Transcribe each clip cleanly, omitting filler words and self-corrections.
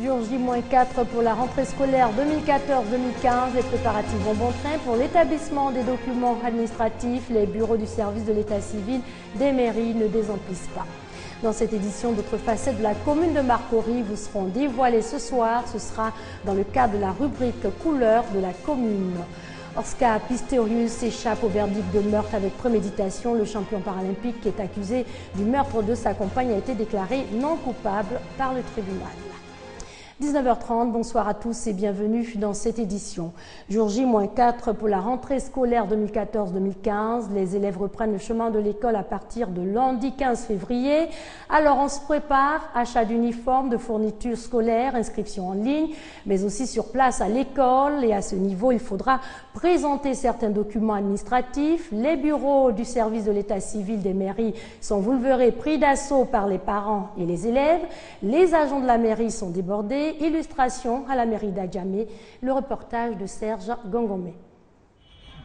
Jour J-4 pour la rentrée scolaire 2014-2015. Les préparatifs vont bon train pour l'établissement des documents administratifs. Les bureaux du service de l'état civil des mairies ne désemplissent pas. Dans cette édition, d'autres facettes de la commune de Marcory vous seront dévoilées ce soir. Ce sera dans le cadre de la rubrique couleurs de la commune. Oscar Pistorius s'échappe au verdict de meurtre avec préméditation. Le champion paralympique qui est accusé du meurtre de sa compagne a été déclaré non coupable par le tribunal. 19h30, bonsoir à tous et bienvenue dans cette édition. Jour J-4 pour la rentrée scolaire 2014-2015. Les élèves reprennent le chemin de l'école à partir de lundi 15 février. Alors on se prépare, achat d'uniformes, de fournitures scolaires, inscription en ligne, mais aussi sur place à l'école. Et à ce niveau, il faudra présenter certains documents administratifs. Les bureaux du service de l'état civil des mairies sont, vous le verrez, pris d'assaut par les parents et les élèves. Les agents de la mairie sont débordés. Illustration à la mairie d'Adjamé, le reportage de Serge Gongomé.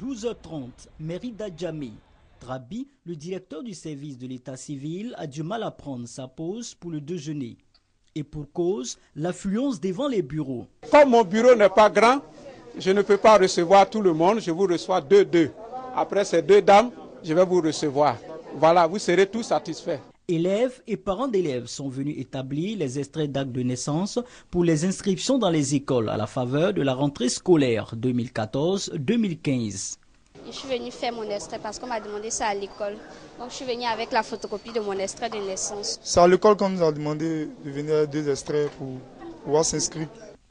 12h30, mairie d'Adjamé. Trabi, le directeur du service de l'état civil, a du mal à prendre sa pause pour le déjeuner. Et pour cause, l'affluence devant les bureaux. Comme mon bureau n'est pas grand, je ne peux pas recevoir tout le monde, je vous reçois deux. Après ces deux dames, je vais vous recevoir. Voilà, vous serez tous satisfaits. Élèves et parents d'élèves sont venus établir les extraits d'actes de naissance pour les inscriptions dans les écoles à la faveur de la rentrée scolaire 2014-2015. Je suis venue faire mon extrait parce qu'on m'a demandé ça à l'école. Donc je suis venue avec la photocopie de mon extrait de naissance. C'est à l'école qu'on nous a demandé de venir avec 2 extraits pour pouvoir s'inscrire.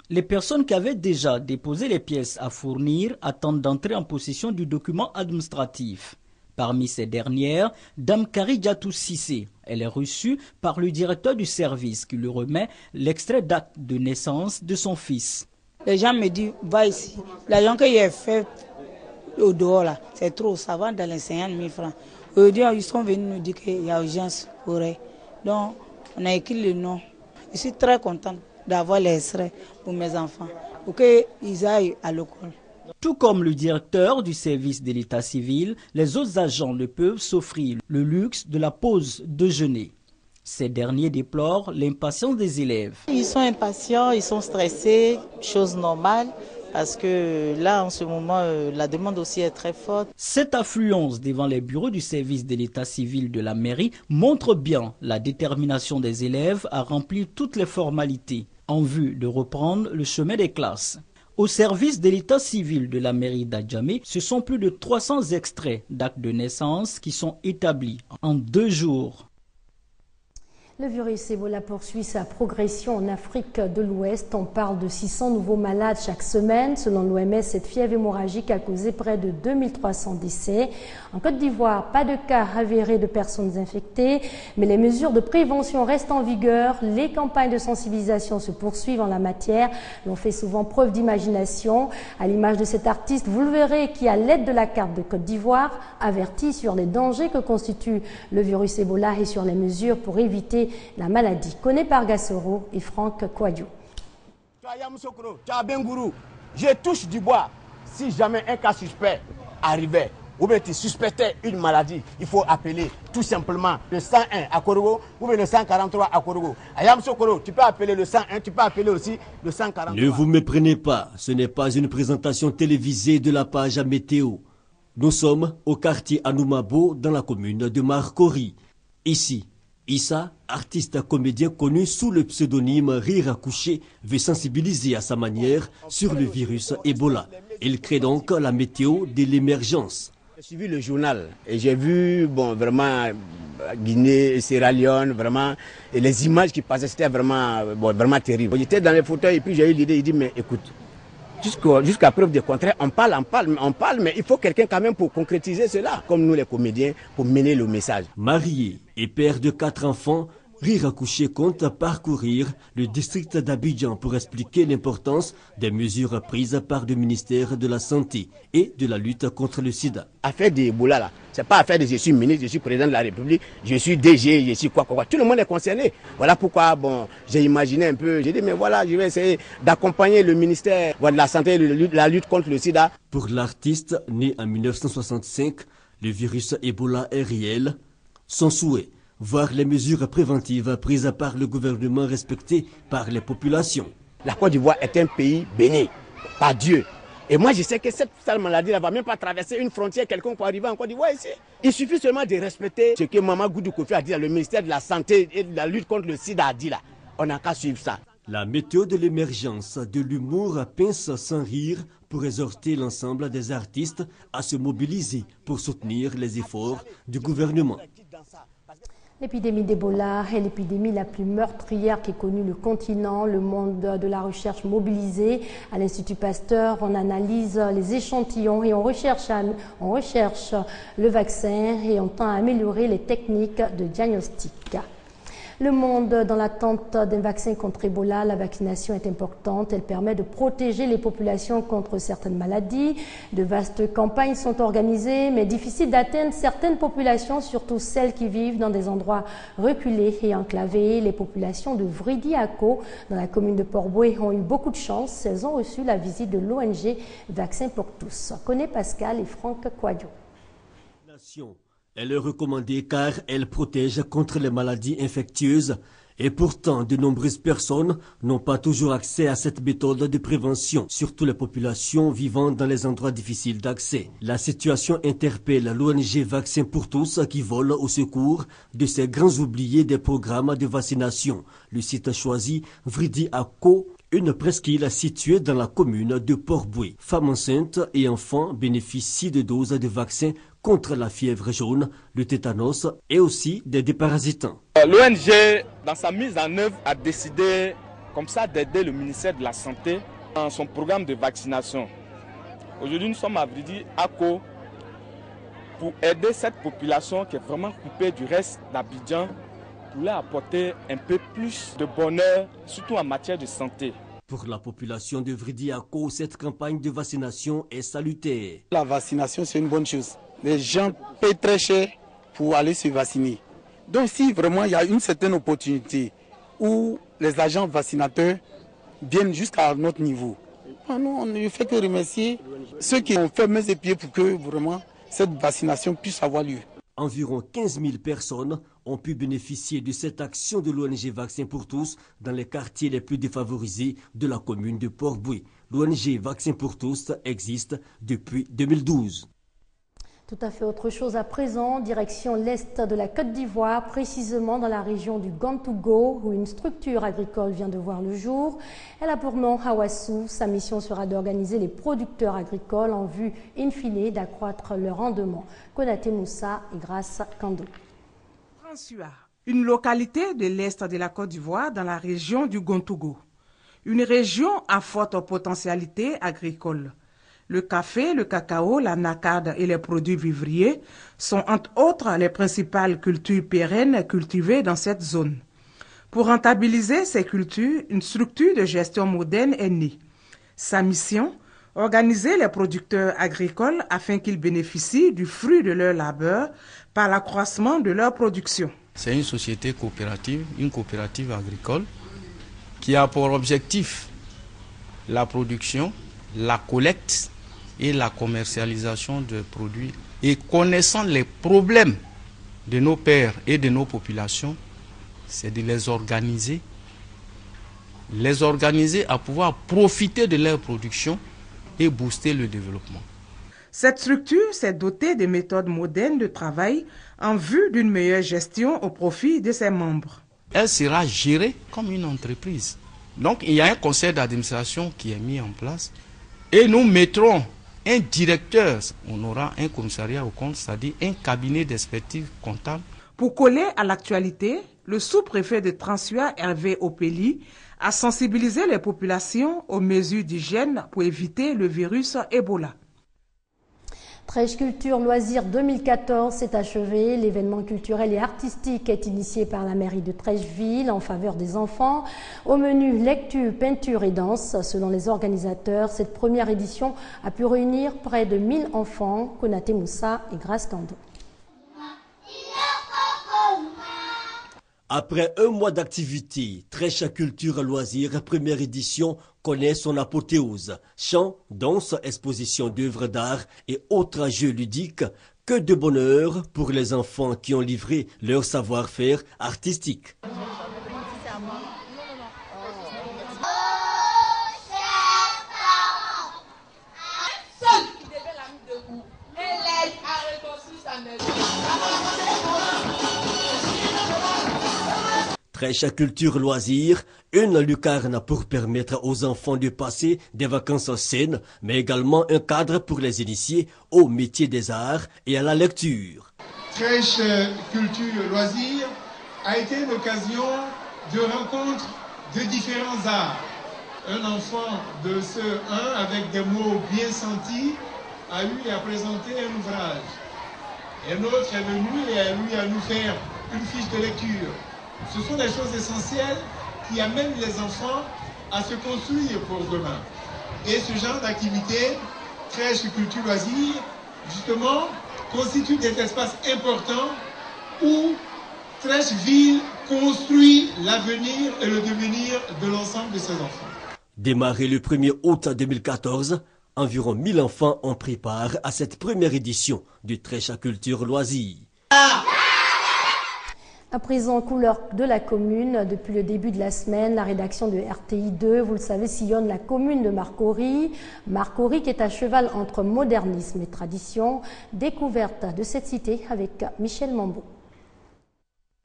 Les personnes qui avaient déjà déposé les pièces à fournir attendent d'entrer en possession du document administratif. Parmi ces dernières, Dame Karidjatou Sissé. Elle est reçue par le directeur du service qui lui remet l'extrait d'acte de naissance de son fils. Les gens me disent, va ici. L'argent que j'ai fait au dehors, là, c'est trop. Ça va dans les 50 000 francs. Aujourd'hui, ils sont venus nous dire qu'il y a urgence pour eux. Donc, on a écrit le nom. Je suis très contente d'avoir les extraits pour mes enfants, pour qu'ils aillent à l'école. Tout comme le directeur du service de l'état civil, les autres agents ne peuvent s'offrir le luxe de la pause déjeuner. Ces derniers déplorent l'impatience des élèves. Ils sont impatients, ils sont stressés, chose normale, parce que là, en ce moment, la demande aussi est très forte. Cette affluence devant les bureaux du service de l'état civil de la mairie montre bien la détermination des élèves à remplir toutes les formalités en vue de reprendre le chemin des classes. Au service de l'état civil de la mairie d'Adjamé, ce sont plus de 300 extraits d'actes de naissance qui sont établis en 2 jours. Le virus Ebola poursuit sa progression en Afrique de l'Ouest. On parle de 600 nouveaux malades chaque semaine. Selon l'OMS, cette fièvre hémorragique a causé près de 2300 décès. En Côte d'Ivoire, pas de cas avérés de personnes infectées, mais les mesures de prévention restent en vigueur. Les campagnes de sensibilisation se poursuivent en la matière. L'on fait souvent preuve d'imagination. À l'image de cet artiste, vous le verrez, qui, à l'aide de la carte de Côte d'Ivoire, avertit sur les dangers que constitue le virus Ebola et sur les mesures pour éviter la maladie. Connu par Gassoro et Franck Kouadio. Je touche du bois. Si jamais un cas suspect arrivait, ou bien tu suspectais une maladie, il faut appeler tout simplement le 101 à Korogo ou bien le 143 à Korogo. Ayam Sokoro, tu peux appeler le 101, tu peux appeler aussi le 143. Ne vous méprenez pas, ce n'est pas une présentation télévisée de la page météo. Nous sommes au quartier Anoumabo dans la commune de Marcory. Ici, Issa, artiste comédien connu sous le pseudonyme Rire à coucher, veut sensibiliser à sa manière sur le virus Ebola. Il crée donc la météo de l'émergence. J'ai suivi le journal et j'ai vu vraiment Guinée, Sierra Leone, vraiment, et les images qui passaient, c'était vraiment terrible. J'étais dans les fauteuils et puis j'ai eu l'idée, il dit mais écoute, jusqu'à preuve du contraire, on parle, mais il faut quelqu'un quand même pour concrétiser cela, comme nous les comédiens, pour mener le message. Marié et père de 4 enfants, Rire à coucher compte parcourir le district d'Abidjan pour expliquer l'importance des mesures prises par le ministère de la Santé et de la lutte contre le sida. Affaire d'Ebola là, c'est pas affaire de je suis ministre, je suis président de la République, je suis DG, je suis quoi. Tout le monde est concerné. Voilà pourquoi j'ai imaginé un peu, j'ai dit mais voilà, je vais essayer d'accompagner le ministère de la Santé et la lutte contre le sida. Pour l'artiste né en 1965, le virus Ebola est réel. Son souhait, voir les mesures préventives prises par le gouvernement respectées par les populations. La Côte d'Ivoire est un pays béni par Dieu. Et moi, je sais que cette maladie ne va même pas traverser une frontière, quelqu'un peut arriver en Côte d'Ivoire ici. Il suffit seulement de respecter ce que Maman Goudou Kofi a dit, le ministère de la Santé et de la lutte contre le sida a dit là. On n'a qu'à suivre ça. La méthode de l'émergence de l'humour pince sans rire pour exhorter l'ensemble des artistes à se mobiliser pour soutenir les efforts du gouvernement. L'épidémie d'Ebola est l'épidémie la plus meurtrière qu'ait connue le continent. Le monde de la recherche mobilisé à l'Institut Pasteur, on analyse les échantillons et on recherche le vaccin et on tend à améliorer les techniques de diagnostic. Le monde dans l'attente d'un vaccin contre Ebola, la vaccination est importante. Elle permet de protéger les populations contre certaines maladies. De vastes campagnes sont organisées, mais difficile d'atteindre certaines populations, surtout celles qui vivent dans des endroits reculés et enclavés. Les populations de Vridi-Ako, dans la commune de Port-Boué, ont eu beaucoup de chance. Elles ont reçu la visite de l'ONG Vaccin pour tous. Connaît Pascal et Franck Kouadio. Elle est recommandée car elle protège contre les maladies infectieuses et pourtant de nombreuses personnes n'ont pas toujours accès à cette méthode de prévention, surtout les populations vivant dans les endroits difficiles d'accès. La situation interpelle l'ONG Vaccin pour tous qui vole au secours de ces grands oubliés des programmes de vaccination. Le site choisi, Vridi-Ako, une presqu'île située dans la commune de Port-Boué. Femmes enceintes et enfants bénéficient de doses de vaccins contre la fièvre jaune, le tétanos et aussi des déparasitants. L'ONG, dans sa mise en œuvre, a décidé comme ça d'aider le ministère de la Santé dans son programme de vaccination. Aujourd'hui, nous sommes à Vridi-Ako pour aider cette population qui est vraiment coupée du reste d'Abidjan pour leur apporter un peu plus de bonheur, surtout en matière de santé. Pour la population de Vridi-Ako, cette campagne de vaccination est salutaire. La vaccination, c'est une bonne chose. Les gens paient très cher pour aller se vacciner. Donc si vraiment il y a une certaine opportunité où les agents vaccinateurs viennent jusqu'à notre niveau, nous, on ne fait que remercier ceux qui ont fait main et pieds pour que vraiment cette vaccination puisse avoir lieu. Environ 15 000 personnes ont pu bénéficier de cette action de l'ONG Vaccin pour tous dans les quartiers les plus défavorisés de la commune de Port-Boué. L'ONG Vaccin pour tous existe depuis 2012. Tout à fait autre chose à présent, direction l'est de la Côte d'Ivoire, précisément dans la région du Gantougo, où une structure agricole vient de voir le jour. Elle a pour nom Hawassou. Sa mission sera d'organiser les producteurs agricoles en vue, in fine, d'accroître leur rendement. Konaté Moussa et Grace Kando. Transua, une localité de l'est de la Côte d'Ivoire dans la région du Gantougo. Une région à forte potentialité agricole. Le café, le cacao, la nacarde et les produits vivriers sont entre autres les principales cultures pérennes cultivées dans cette zone. Pour rentabiliser ces cultures, une structure de gestion moderne est née. Sa mission, organiser les producteurs agricoles afin qu'ils bénéficient du fruit de leur labeur par l'accroissement de leur production. C'est une société coopérative, une coopérative agricole qui a pour objectif la production, la collecte et la commercialisation de produits. Et connaissant les problèmes de nos pères et de nos populations, c'est de les organiser à pouvoir profiter de leur production et booster le développement. Cette structure s'est dotée de méthodes modernes de travail en vue d'une meilleure gestion au profit de ses membres. Elle sera gérée comme une entreprise. Donc il y a un conseil d'administration qui est mis en place et nous mettrons un directeur, on aura un commissariat au compte, c'est-à-dire un cabinet d'expertise comptable. Pour coller à l'actualité, le sous-préfet de Transua, Hervé Opeli, a sensibilisé les populations aux mesures d'hygiène pour éviter le virus Ebola. Trèche Culture Loisirs 2014 s'est achevé. L'événement culturel et artistique est initié par la mairie de Trècheville en faveur des enfants. Au menu lecture, peinture et danse. Selon les organisateurs, cette première édition a pu réunir près de 1000 enfants. Konaté Moussa et Grace Kando. Après un mois d'activité, Trèche Culture Loisirs, première édition, connaît son apothéose. Chants, danse, exposition d'œuvres d'art et autres jeux ludiques Que de bonheur pour les enfants qui ont livré leur savoir-faire artistique. Trèche Culture Loisirs, une lucarne pour permettre aux enfants de passer des vacances saines, mais également un cadre pour les initier au métier des arts et à la lecture. Trèche Culture Loisirs a été l'occasion de rencontres de différents arts. Un enfant de ce 1 avec des mots bien sentis a eu à présenter un ouvrage. Un autre est venu et a eu à nous faire une fiche de lecture. Ce sont des choses essentielles qui amènent les enfants à se construire pour demain. Et ce genre d'activité, Trèche Culture Loisirs, justement, constitue des espaces importants où Trèche Ville construit l'avenir et le devenir de l'ensemble de ses enfants. Démarré le 1er août 2014, environ 1000 enfants ont pris part à cette première édition du Trèche Culture Loisirs. À présent, couleur de la commune. Depuis le début de la semaine, la rédaction de RTI 2, vous le savez, sillonne la commune de Marcory. Marcory qui est à cheval entre modernisme et tradition. Découverte de cette cité avec Michel Mambo.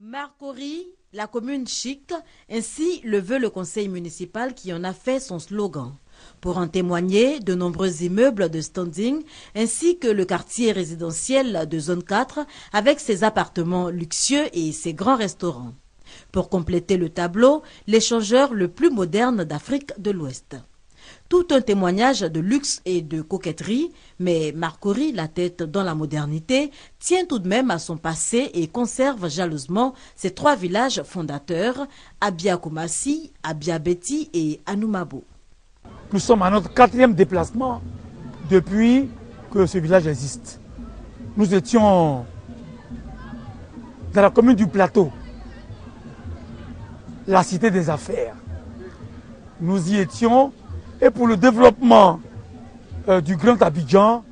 Marcory, la commune chic, ainsi le veut le conseil municipal qui en a fait son slogan. Pour en témoigner, de nombreux immeubles de standing ainsi que le quartier résidentiel de zone 4 avec ses appartements luxueux et ses grands restaurants. Pour compléter le tableau, l'échangeur le plus moderne d'Afrique de l'Ouest. Tout un témoignage de luxe et de coquetterie, mais Marcory, la tête dans la modernité, tient tout de même à son passé et conserve jalousement ses 3 villages fondateurs, Abia Koumassi, Abia Beti et Anoumabo. Nous sommes à notre 4e déplacement depuis que ce village existe. Nous étions dans la commune du Plateau, la cité des affaires. Nous y étions et pour le développement du Grand Abidjan,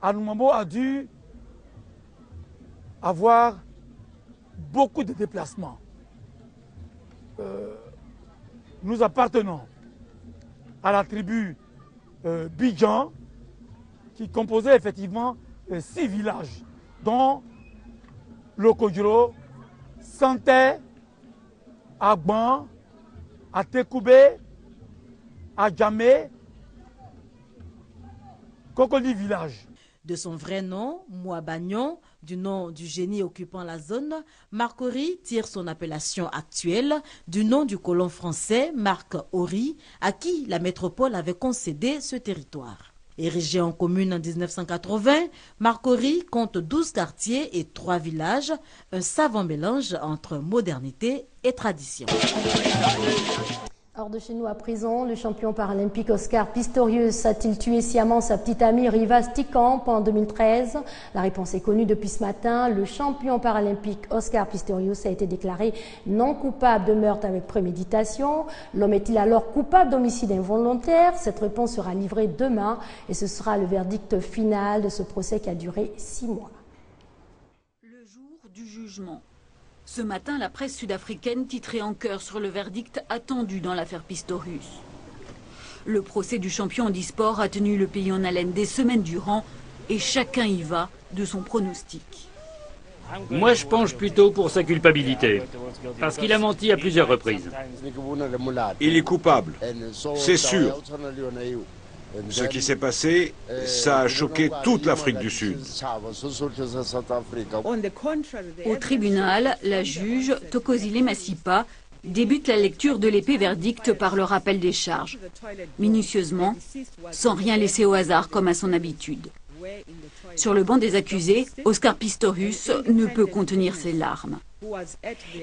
Anoumabo a dû avoir beaucoup de déplacements. Nous appartenons à la tribu Bidjan, qui composait effectivement 6 villages, dont Lokodjoro, Santé, Agban, Atekoubé, Adjamé, Kokoli village. De son vrai nom, Mouabagnon, du nom du génie occupant la zone, Marcory tire son appellation actuelle du nom du colon français Marc Horry, à qui la métropole avait concédé ce territoire. Érigé en commune en 1980, Marcory compte 12 quartiers et 3 villages, un savant mélange entre modernité et tradition. Hors de chez nous à présent, le champion paralympique Oscar Pistorius a-t-il tué sciemment sa petite amie Riva Steenkamp en 2013? La réponse est connue depuis ce matin. Le champion paralympique Oscar Pistorius a été déclaré non coupable de meurtre avec préméditation. L'homme est-il alors coupable d'homicide involontaire? Cette réponse sera livrée demain et ce sera le verdict final de ce procès qui a duré 6 mois. Le jour du jugement. Ce matin, la presse sud-africaine titrait en chœur sur le verdict attendu dans l'affaire Pistorius. Le procès du champion handisport a tenu le pays en haleine des semaines durant et chacun y va de son pronostic. Moi, je penche plutôt pour sa culpabilité, parce qu'il a menti à plusieurs reprises. Il est coupable, c'est sûr. Ce qui s'est passé, ça a choqué toute l'Afrique du Sud. Au tribunal, la juge, Thokozile Masipa, débute la lecture de l'épée verdict par le rappel des charges, minutieusement, sans rien laisser au hasard comme à son habitude. Sur le banc des accusés, Oscar Pistorius ne peut contenir ses larmes.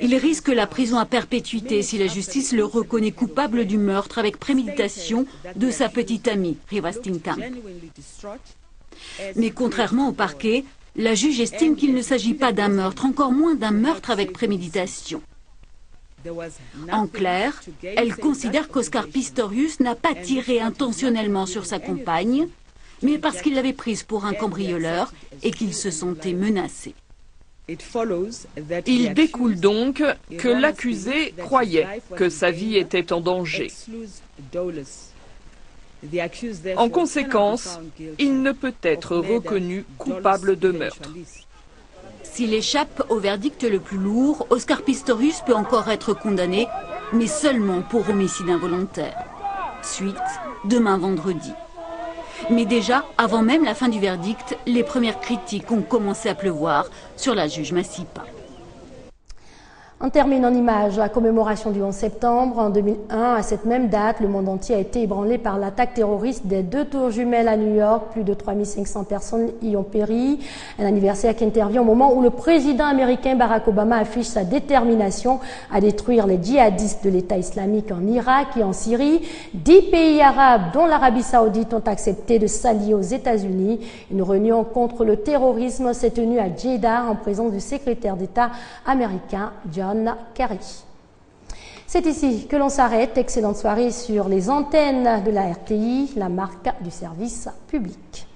Il risque la prison à perpétuité si la justice le reconnaît coupable du meurtre avec préméditation de sa petite amie, Riva Steenkamp. Mais contrairement au parquet, la juge estime qu'il ne s'agit pas d'un meurtre, encore moins d'un meurtre avec préméditation. En clair, elle considère qu'Oscar Pistorius n'a pas tiré intentionnellement sur sa compagne, mais parce qu'ils l'avaient prise pour un cambrioleur et qu'ils se sentaient menacés. Il découle donc que l'accusé croyait que sa vie était en danger. En conséquence, il ne peut être reconnu coupable de meurtre. S'il échappe au verdict le plus lourd, Oscar Pistorius peut encore être condamné, mais seulement pour homicide involontaire. Suite, demain vendredi. Mais déjà, avant même la fin du verdict, les premières critiques ont commencé à pleuvoir sur la juge Masipa. On termine en images la commémoration du 11 septembre. En 2001, à cette même date, le monde entier a été ébranlé par l'attaque terroriste des 2 tours jumelles à New York. Plus de 3500 personnes y ont péri. Un anniversaire qui intervient au moment où le président américain Barack Obama affiche sa détermination à détruire les djihadistes de l'État islamique en Irak et en Syrie. 10 pays arabes, dont l'Arabie saoudite, ont accepté de s'allier aux États-Unis. Une réunion contre le terrorisme s'est tenue à Jeddah en présence du secrétaire d'État américain John Kerry. C'est ici que l'on s'arrête. Excellente soirée sur les antennes de la RTI, la marque du service public.